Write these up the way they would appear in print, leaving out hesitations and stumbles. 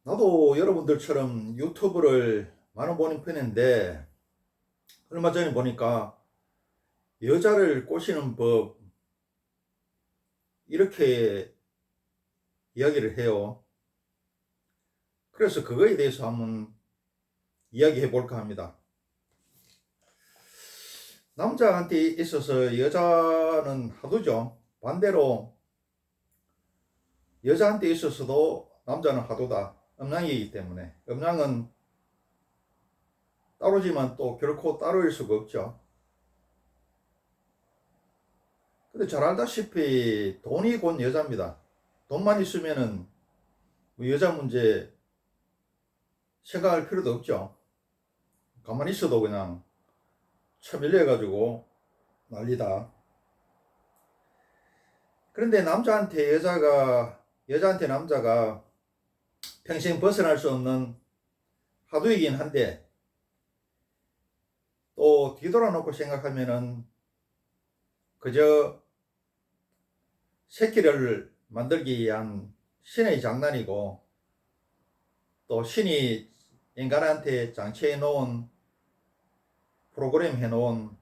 나도 여러분들처럼 유튜브를 많이 보는 편인데, 얼마 전에 보니까 여자를 꼬시는 법, 이렇게 이야기를 해요. 그래서 그거에 대해서 한번 이야기해 볼까 합니다. 남자한테 있어서 여자는 하도죠. 반대로 여자한테 있어서도 남자는 하도다. 음양이기 때문에. 음양은 따로지만 또 결코 따로일 수가 없죠. 근데 잘 알다시피 돈이 곧 여자입니다. 돈만 있으면은 뭐 여자 문제 생각할 필요도 없죠. 가만히 있어도 그냥 쳐밀려가지고 난리다. 그런데 여자한테 남자가 평생 벗어날 수 없는 화두이긴 한데, 또 뒤돌아놓고 생각하면은 그저 새끼를 만들기 위한 신의 장난이고, 또 신이 인간한테 장치해 놓은, 프로그램 해 놓은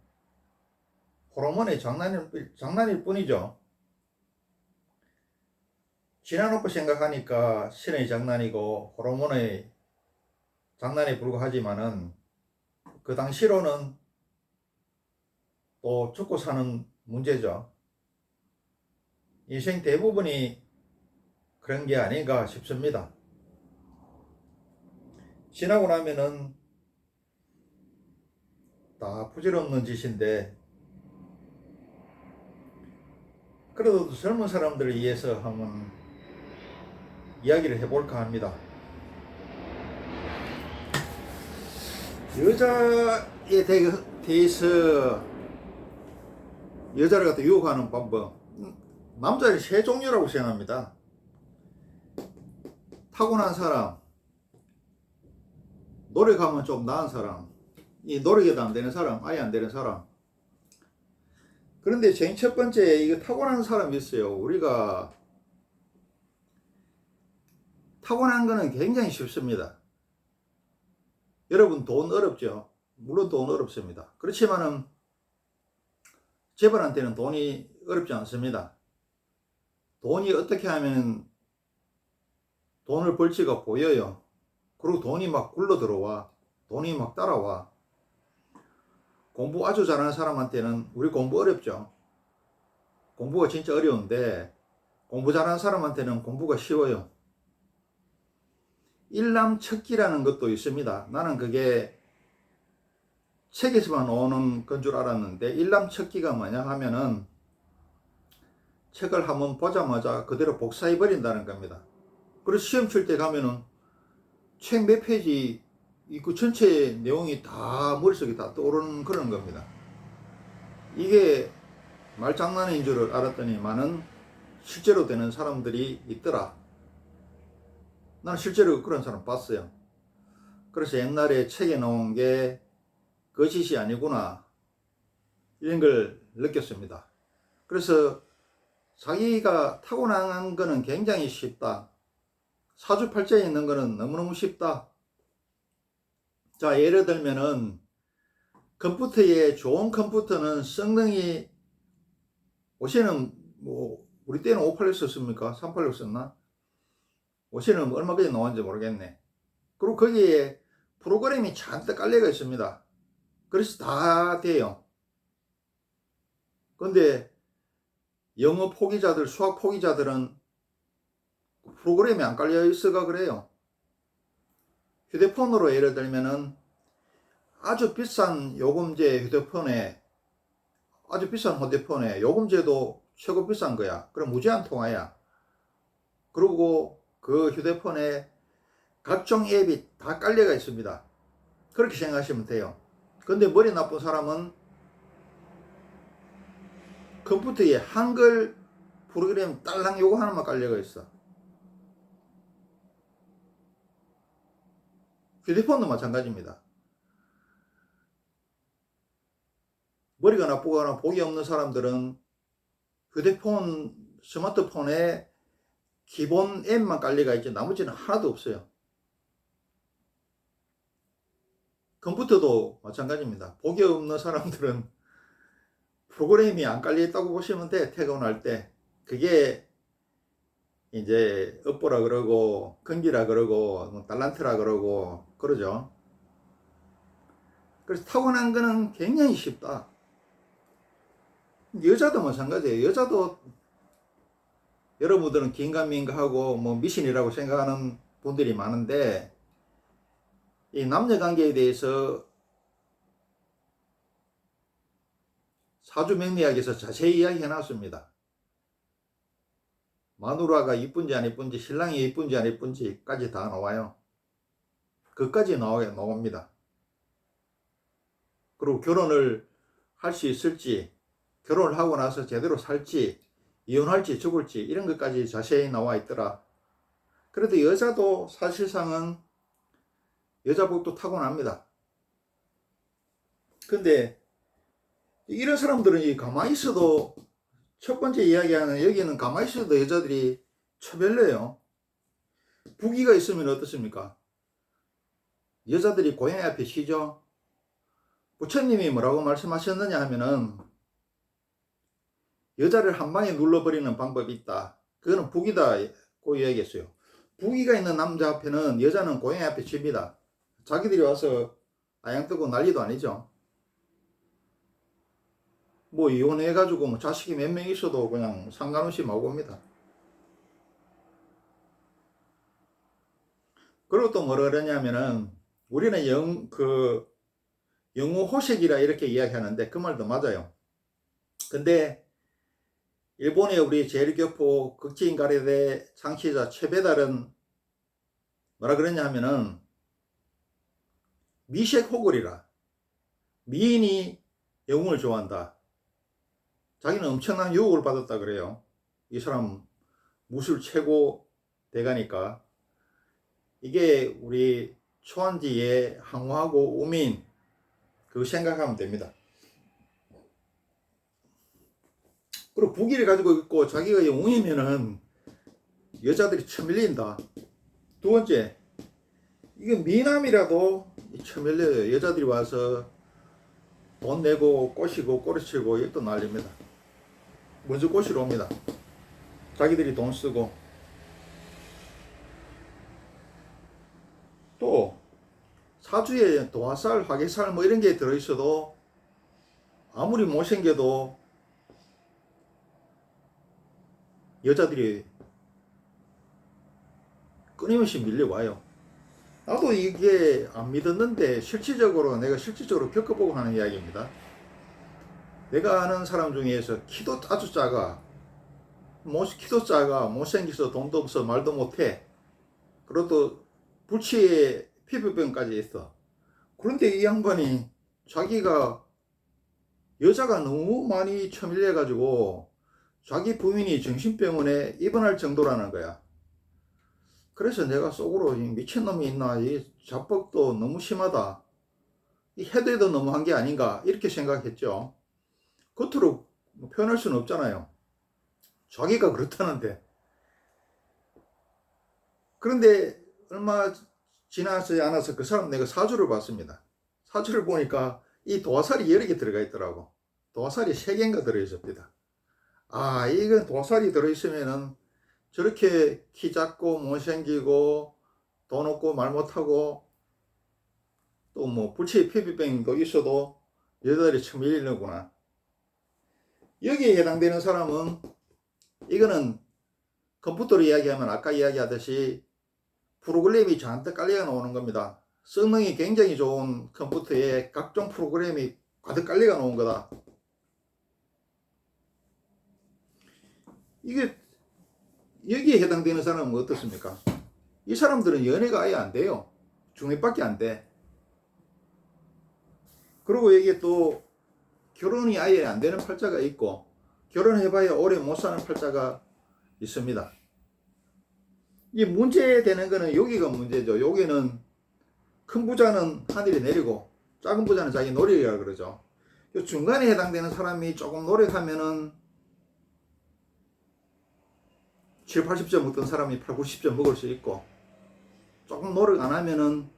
호르몬의 장난일 뿐이죠. 지나놓고 생각하니까 신의 장난이고 호르몬의 장난에 불과하지만은, 그 당시로는 또 죽고 사는 문제죠. 인생 대부분이 그런 게 아닌가 싶습니다. 지나고 나면은 다 부질없는 짓인데, 그래도 젊은 사람들을 위해서 한번 이야기를 해볼까 합니다. 여자에 대해서 여자를 갖다 유혹하는 방법, 남자를 세 종류라고 생각합니다. 타고난 사람, 노력하면 좀 나은 사람, 이 노력에도 안 되는 사람, 아예 안 되는 사람. 그런데 제일 첫 번째, 이거 타고난 사람이 있어요. 우리가 타고난 거는 굉장히 쉽습니다. 여러분, 돈 어렵죠? 물론 돈 어렵습니다. 그렇지만은 재벌한테는 돈이 어렵지 않습니다. 돈이 어떻게 하면 돈을 벌지가 보여요. 그리고 돈이 막 굴러 들어와. 돈이 막 따라와. 공부 아주 잘하는 사람한테는, 우리 공부 어렵죠? 공부가 진짜 어려운데, 공부 잘하는 사람한테는 공부가 쉬워요. 일남척기라는 것도 있습니다. 나는 그게 책에서만 오는 건 줄 알았는데, 일남척기가 뭐냐 하면은 책을 한번 보자마자 그대로 복사해 버린다는 겁니다. 그래서 시험 칠 때 가면은 책 몇 페이지 그 전체 내용이 다 머릿속에 다 떠오르는 그런 겁니다. 이게 말장난인 줄 알았더니만은 실제로 되는 사람들이 있더라. 나는 실제로 그런 사람 봤어요. 그래서 옛날에 책에 나온 게 거짓이 아니구나, 이런 걸 느꼈습니다. 그래서 자기가 타고난 거는 굉장히 쉽다. 사주팔자에 있는 거는 너무너무 쉽다. 자, 예를 들면은 컴퓨터에, 좋은 컴퓨터는 성능이, 요새는 뭐 우리 때는 586 썼습니까? 386 썼나? 요새는 얼마까지 나왔는지 모르겠네. 그리고 거기에 프로그램이 잔뜩 깔려가 있습니다. 그래서 다 돼요. 근데 영어 포기자들, 수학 포기자들은 프로그램이 안 깔려 있어가 그래요. 휴대폰으로 예를 들면은 아주 비싼 휴대폰에 요금제도 최고 비싼 거야. 그럼 무제한 통화야. 그리고 그 휴대폰에 각종 앱이 다 깔려가 있습니다. 그렇게 생각하시면 돼요. 근데 머리 나쁜 사람은 컴퓨터에 한글 프로그램 딸랑 요거 하나만 깔려가 있어. 휴대폰도 마찬가지입니다. 머리가 나쁘거나 복이 없는 사람들은 스마트폰에 기본 앱만 깔려가 있지 나머지는 하나도 없어요. 컴퓨터도 마찬가지입니다. 복이 없는 사람들은 프로그램이 안 깔려 있다고 보시면 돼. 퇴근할 때. 그게 이제 업보라 그러고 건기라 그러고 뭐 달란트라 그러고 그러죠. 그래서 타고난 거는 굉장히 쉽다. 여자도 마찬가지예요. 여자도 여러분들은 긴가민가하고 뭐 미신이라고 생각하는 분들이 많은데, 이 남녀 관계에 대해서 사주명리학에서 자세히 이야기해 놨습니다. 마누라가 이쁜지 안 이쁜지, 신랑이 이쁜지 안 이쁜지까지 다 나와요. 그까지 나옵니다. 그리고 결혼을 할 수 있을지, 결혼을 하고 나서 제대로 살지, 이혼할지 죽을지 이런 것까지 자세히 나와 있더라. 그래도 여자도 사실상은 여자 복도 타고납니다. 근데 이런 사람들은 가만히 있어도, 첫 번째 이야기하는 여기는 가만히 있어도 여자들이 처별려요. 부기가 있으면 어떻습니까? 여자들이 고양이 앞에 쉬죠. 부처님이 뭐라고 말씀하셨느냐 하면은, 여자를 한 방에 눌러버리는 방법이 있다. 그거는 부기다고 이야기했어요. 부기가 있는 남자 앞에는 여자는 고양이 앞에 쉽니다. 자기들이 와서 아양 뜨고 난리도 아니죠. 뭐 이혼해가지고 뭐 자식이 몇 명 있어도 그냥 상관없이 막 옵니다. 그리고 또 뭐라 그러냐면은, 우리는 영우호색이라 이렇게 이야기하는데 그 말도 맞아요. 근데 일본의 우리 제일교포 극지인 가레대 창시자 최배달은 뭐라 그러냐 하면은, 미색호걸이라, 미인이 영웅을 좋아한다. 자기는 엄청난 유혹을 받았다 그래요. 이 사람 무술 최고 대가니까. 이게 우리 초한지의 항우하고 우민, 그거 생각하면 됩니다. 그리고 부기를 가지고 있고 자기가 영웅이면은 여자들이 쳐밀린다. 두 번째, 이게 미남이라도 쳐밀려요. 여자들이 와서 돈 내고 꼬시고 꼬리치고 이것도 난립니다. 먼저 꼬시러 옵니다. 자기들이 돈 쓰고. 또 사주에 도화살, 화개살 뭐 이런 게 들어있어도 아무리 못생겨도 여자들이 끊임없이 밀려와요. 나도 이게 안 믿었는데 내가 실질적으로 겪어보고 하는 이야기입니다. 내가 아는 사람 중에서 키도 아주 작아, 못생겨서 돈도 없어 말도 못해, 그래도 불치에 피부병까지 있어. 그런데 이 양반이 자기가 여자가 너무 많이 쳐밀려가지고 자기 부인이 정신병원에 입원할 정도라는 거야. 그래서 내가 속으로 미친놈이 있나, 이 자뻑도 너무 심하다, 이 해도 해도 너무한 게 아닌가 이렇게 생각했죠. 겉으로 표현할 수는 없잖아요. 자기가 그렇다는데. 그런데 얼마 지나지 않아서 그 사람 내가 사주를 봤습니다. 사주를 보니까 이 도화살이 여러 개 들어가 있더라고. 도화살이 3개인가 들어있습니다. 아, 이건 도화살이 들어있으면은 저렇게 키 작고 못생기고 돈 없고 말 못하고 또 뭐 불치의 피부병도 있어도 여자들이 참 밀리는구나. 여기에 해당되는 사람은, 이거는 컴퓨터로 이야기하면 아까 이야기하듯이 프로그램이 잔뜩 깔려 나오는 겁니다. 성능이 굉장히 좋은 컴퓨터에 각종 프로그램이 가득 깔려 나온 거다. 이게 여기에 해당되는 사람은 어떻습니까? 이 사람들은 연애가 아예 안 돼요. 중립밖에 안 돼. 그리고 이게 또 결혼이 아예 안 되는 팔자가 있고, 결혼해봐야 오래 못 사는 팔자가 있습니다. 이 문제되는 거는 여기가 문제죠. 여기는 큰 부자는 하늘이 내리고 작은 부자는 자기 노력이라 그러죠. 중간에 해당되는 사람이 조금 노력하면은 7, 80점 먹던 사람이 8, 90점 먹을 수 있고, 조금 노력 안 하면은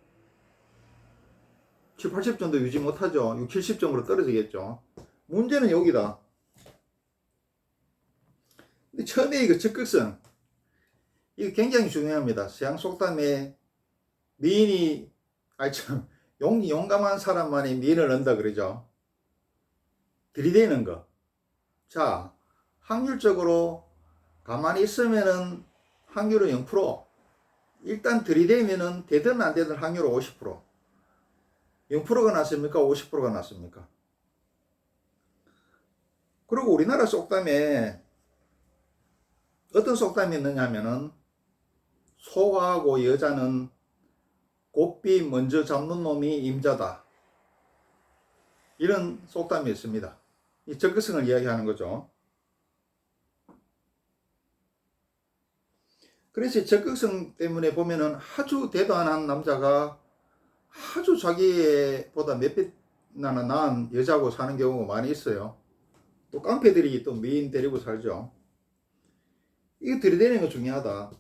7, 80 정도 유지 못하죠. 6, 70점으로 떨어지겠죠. 문제는 여기다. 근데 처음에 이거 적극성, 이거 굉장히 중요합니다. 서양 속담에 미인이, 용감한 사람만이 미인을 얻는다 그러죠. 들이대는 거. 자, 확률적으로 가만히 있으면은 확률은 0%. 일단 들이대면은 되든 안 되든 확률은 50%. 0%가 낫습니까? 50%가 낫습니까? 그리고 우리나라 속담에 어떤 속담이 있느냐 하면은 소하고 여자는 곱비 먼저 잡는 놈이 임자다. 이런 속담이 있습니다. 이 적극성을 이야기하는 거죠. 그래서 적극성 때문에 보면은 아주 대단한 남자가 아주 자기보다 몇 배나 나은 여자하고 사는 경우가 많이 있어요. 또 깡패들이 또 미인 데리고 살죠. 이거 들이대는 거 중요하다.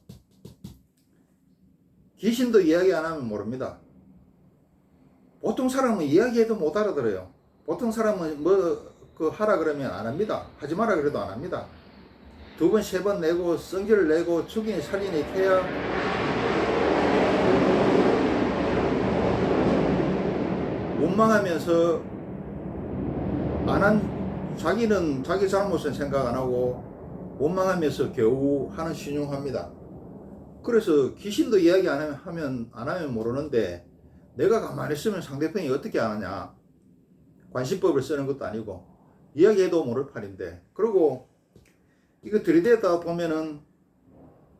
귀신도 이야기 안 하면 모릅니다. 보통 사람은 이야기해도 못 알아들어요. 보통 사람은 하라 그러면 안 합니다. 하지 마라 그래도 안 합니다. 2번, 3번 내고 성질을 내고 죽이니 살리니 해야 원망하면서 자기는 자기 잘못은 생각 안 하고 원망하면서 겨우 하는 신용합니다. 그래서 귀신도 이야기 안 하면 모르는데 내가 가만히 있으면 상대편이 어떻게 아느냐. 관심법을 쓰는 것도 아니고 이야기해도 모를 판인데, 그리고 이거 들이대다 보면은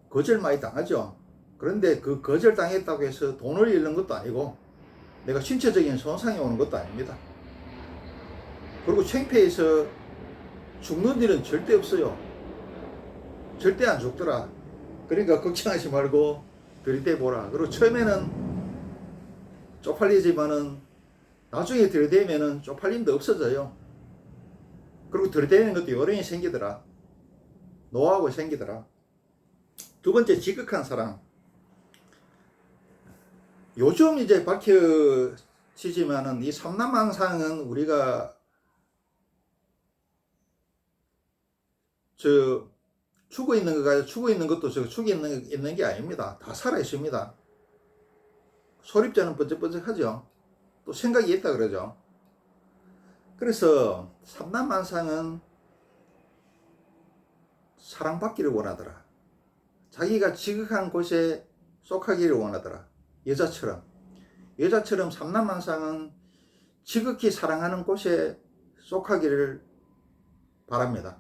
거절 많이 당하죠. 그런데 그 거절 당했다고 해서 돈을 잃는 것도 아니고 내가 신체적인 손상이 오는 것도 아닙니다. 그리고 창피해서 죽는 일은 절대 없어요. 절대 안 죽더라. 그러니까 걱정하지 말고 들이대보라. 그리고 처음에는 쪽팔리지만은 나중에 들이대면은 쪽팔림도 없어져요. 그리고 들이대는 것도 요령이 생기더라. 노하우가 생기더라. 2번째, 지극한 사랑. 요즘 이제 밝혀지지만은 이 삼남망상은 우리가 죽어 있는 거가 죽어 있는 것도 죽어 있는 게 아닙니다. 다 살아 있습니다. 소립자는 번쩍번쩍하죠. 또 생각이 있다 그러죠. 그래서 삼남만상은 사랑받기를 원하더라. 자기가 지극한 곳에 속하기를 원하더라. 여자처럼 삼남만상은 지극히 사랑하는 곳에 속하기를 바랍니다.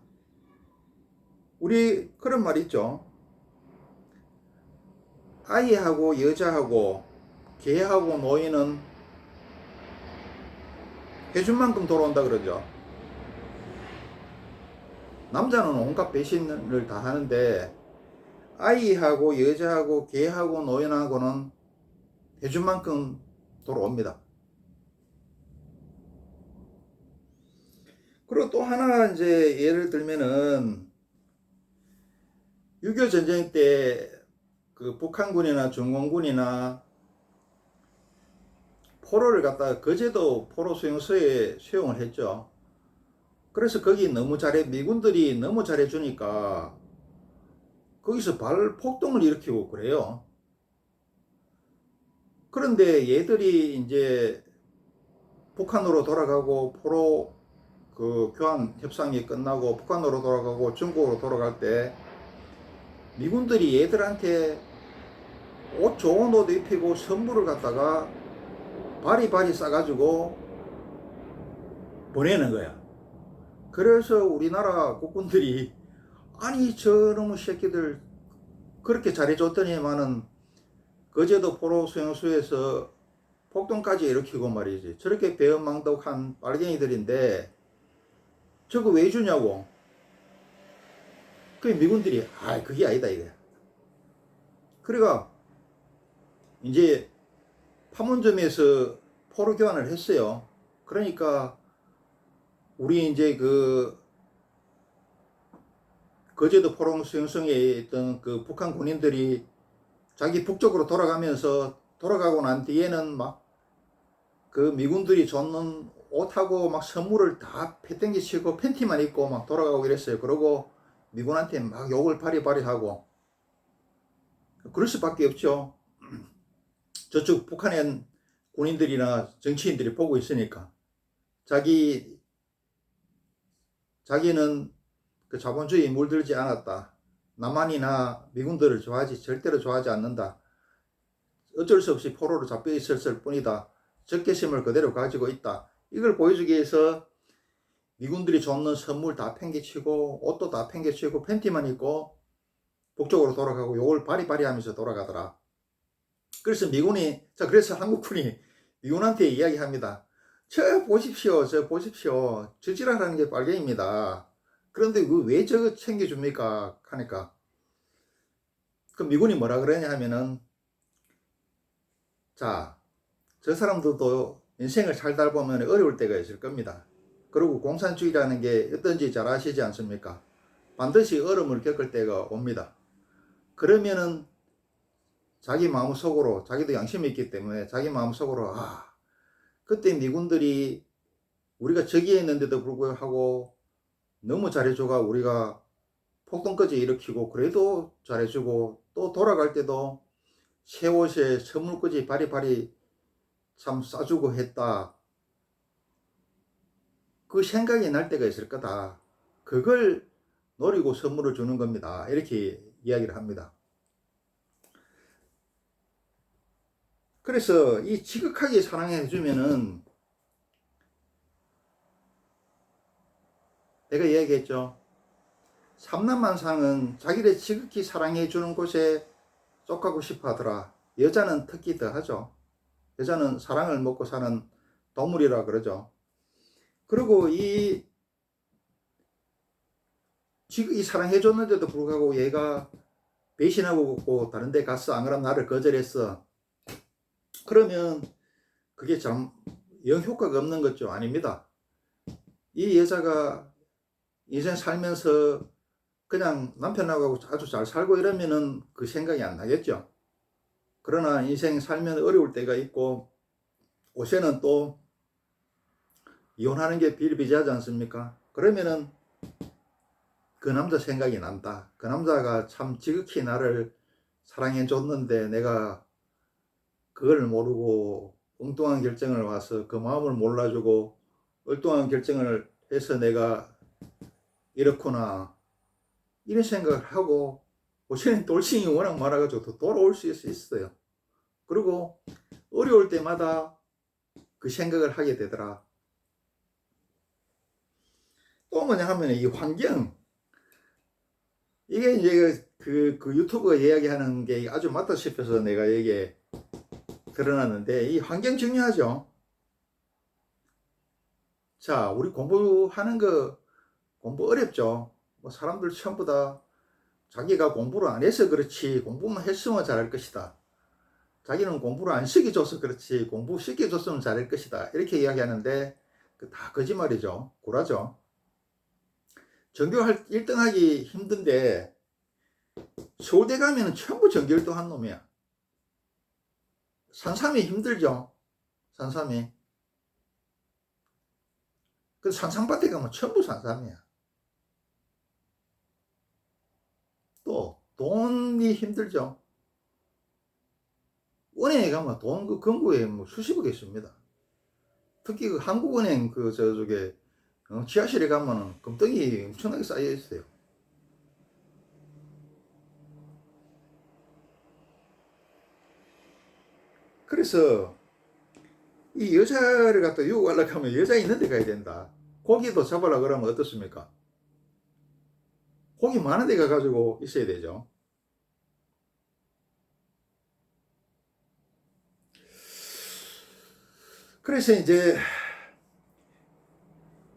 우리 그런 말 있죠. 아이하고 여자하고 개하고 노인은 해준 만큼 돌아온다 그러죠. 남자는 온갖 배신을 다 하는데 아이하고 여자하고 개하고 노인하고는 해준 만큼 돌아옵니다. 그리고 또 하나 이제 예를 들면은 6.25 전쟁 때 그 북한군이나 중공군이나 포로를 갖다가 거제도 포로 수용소에 수용을 했죠. 그래서 거기 미군들이 너무 잘해주니까 거기서 폭동을 일으키고 그래요. 그런데 얘들이 이제 북한으로 돌아가고 포로 그 교환 협상이 끝나고 북한으로 돌아가고 중국으로 돌아갈 때 미군들이 얘들한테 좋은 옷 입히고 선물을 갖다가 바리바리 싸가지고 보내는 거야. 그래서 우리나라 국군들이 아니 저놈의 새끼들 그렇게 잘해줬더니만은 거제도 포로 수용소에서 폭동까지 일으키고 말이지. 저렇게 배은망덕한 빨갱이들인데 저거 왜 주냐고. 그 미군들이 그게 아니다 이거야. 그래가 이제 판문점에서 포로 교환을 했어요. 그러니까 우리 이제 그 거제도 포로 수용소에 있던 그 북한 군인들이 자기 북쪽으로 돌아가고 난 뒤에는 막 그 미군들이 줬는 옷하고 막 선물을 다 패땡기 치고 팬티만 입고 막 돌아가고 이랬어요. 그러고 미군한테 막 욕을 바리바리 하고 그럴 수밖에 없죠. 저쪽 북한의 군인들이나 정치인들이 보고 있으니까 자기는 그 자본주의에 물들지 않았다. 남한이나 미군들을 절대로 좋아하지 않는다. 어쩔 수 없이 포로로 잡혀 있었을 뿐이다. 적개심을 그대로 가지고 있다. 이걸 보여주기 위해서 미군들이 줬는 선물 다 팽개치고 옷도 다 팽개치고 팬티만 입고 북쪽으로 돌아가고 욕을 바리바리 하면서 돌아가더라. 그래서 그래서 한국군이 미군한테 이야기합니다. 저 보십시오. 저 지랄하는 게 빨갱입니다. 그런데 왜 저거 챙겨줍니까? 하니까 그 미군이 뭐라 그러냐 하면은 자, 저 사람들도 인생을 살다 보면 어려울 때가 있을 겁니다. 그리고 공산주의라는 게 어떤지 잘 아시지 않습니까? 반드시 어려움을 겪을 때가 옵니다. 그러면은 자기 마음속으로, 자기도 양심이 있기 때문에 자기 마음속으로 그때 미군들이 우리가 저기에 있는데도 불구하고 너무 잘해줘가 우리가 폭동까지 일으키고 그래도 잘해주고 또 돌아갈 때도 새 옷에 선물까지 바리바리 참 싸주고 했다. 그 생각이 날 때가 있을 거다. 그걸 노리고 선물을 주는 겁니다. 이렇게 이야기를 합니다. 그래서 이 지극하게 사랑해 주면은 내가 이야기했죠. 삼남만상은 자기를 지극히 사랑해 주는 곳에 쏙하고 싶어 하더라. 여자는 특히 더 하죠. 여자는 사랑을 먹고 사는 동물이라 그러죠. 그리고 이 사랑해 줬는데도 불구하고 얘가 배신하고 다른 데 갔어. 안 그러면 나를 거절했어. 그러면 그게 참 영 효과가 없는 거죠. 아닙니다. 이 여자가 인생 살면서 그냥 남편하고 아주 잘 살고 이러면은 그 생각이 안 나겠죠. 그러나 인생 살면 어려울 때가 있고 옷에는 또 이혼하는 게 비일비재하지 않습니까? 그러면은 그 남자 생각이 난다. 그 남자가 참 지극히 나를 사랑해 줬는데 내가 그걸 모르고 엉뚱한 결정을 와서 그 마음을 몰라주고 엉뚱한 결정을 해서 내가 이렇구나 이런 생각을 하고 옷에는 돌싱이 워낙 많아가지고 돌아올 수 있어요. 그리고 어려울 때마다 그 생각을 하게 되더라. 또 뭐냐 하면 이 환경, 이게 이제 그 유튜브가 이야기하는 게 아주 맞다 싶어서 내가 이게 드러났는데 이 환경 중요하죠. 자, 우리 공부하는 거 공부 어렵죠. 뭐 사람들 전부 다 자기가 공부를 안 해서 그렇지 공부만 했으면 잘할 것이다. 자기는 공부를 안 시켜줘서 그렇지 공부 시켜줬으면 잘할 것이다. 이렇게 이야기하는데 다 거짓말이죠. 구라죠. 전교 1등 하기 힘든데 서울대 가면 전부 전교 1등 한 놈이야. 산삼이 힘들죠. 산삼이. 그 산삼밭에 가면 전부 산삼이야. 또 돈이 힘들죠. 은행에 가면 돈 그 금고에 뭐 수십억이 있습니다. 특히 그 한국은행 그 저쪽에 지하실에 가면은 금덩이 엄청나게 쌓여 있어요. 그래서 이 여자를 갖다 유혹하려고 하면 여자 있는 데 가야 된다. 고기도 잡으려고 그러면 어떻습니까? 고기 많은 데 가가지고 있어야 되죠. 그래서 이제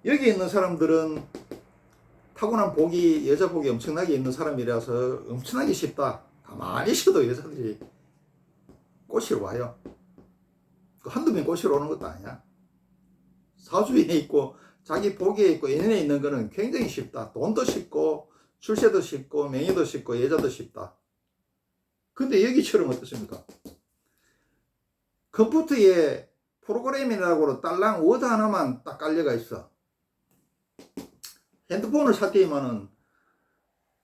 여기 있는 사람들은 타고난 복이, 여자 복이 엄청나게 있는 사람이라서 엄청나게 쉽다. 가만히 있어도 여자들이 꼬시러 와요. 한두 명 꼬시러 오는 것도 아니야. 사주에 있고 자기 복에 있고 인연에 있는 거는 굉장히 쉽다. 돈도 쉽고 출세도 쉽고 명예도 쉽고 여자도 쉽다. 근데 여기처럼 어떻습니까? 컴퓨터에 프로그램이라고 딸랑 워드 하나만 딱 깔려가 있어. 핸드폰을 샀더니만은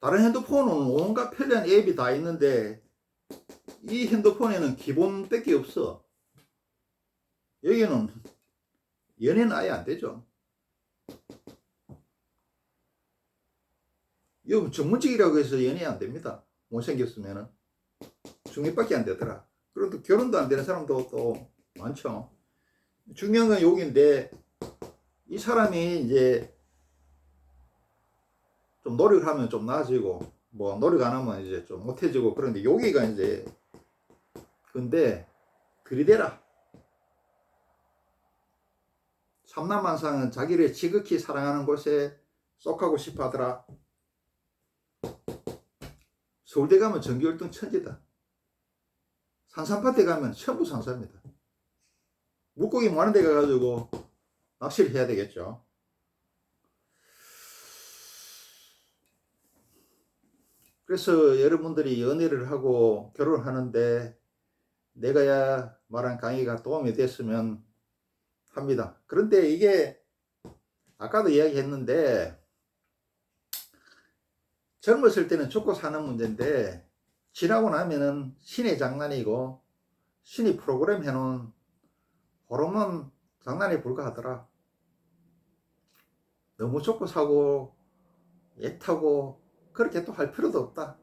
다른 핸드폰은 온갖 편리한 앱이 다 있는데 이 핸드폰에는 기본밖에 없어. 여기는 연애는 아예 안 되죠. 이거 전문직이라고 해서 연애 안 됩니다. 못생겼으면은 중립밖에 안 되더라. 그런데 결혼도 안 되는 사람도 또 많죠. 중요한 건 여기인데 이 사람이 이제 좀 노력을 하면 좀 나아지고 뭐 노력 안 하면 이제 좀 못해지고 그런데 여기가 이제 근데 들이대라. 삼남만상은 자기를 지극히 사랑하는 곳에 쏙하고 싶어 하더라. 서울대 가면 전교 1등 천지다. 산삼파대 가면 전부 산사입니다. 물고기 많은 데 가가지고 낚시를 해야 되겠죠. 그래서 여러분들이 연애를 하고 결혼을 하는데 내가 말한 강의가 도움이 됐으면 합니다. 그런데 이게 아까도 이야기했는데 젊었을 때는 죽고 사는 문제인데 지나고 나면은 신의 장난이고 신이 프로그램 해놓은 호르몬 장난에 불과하더라. 너무 죽고 사고 애타고 그렇게 또 할 필요도 없다.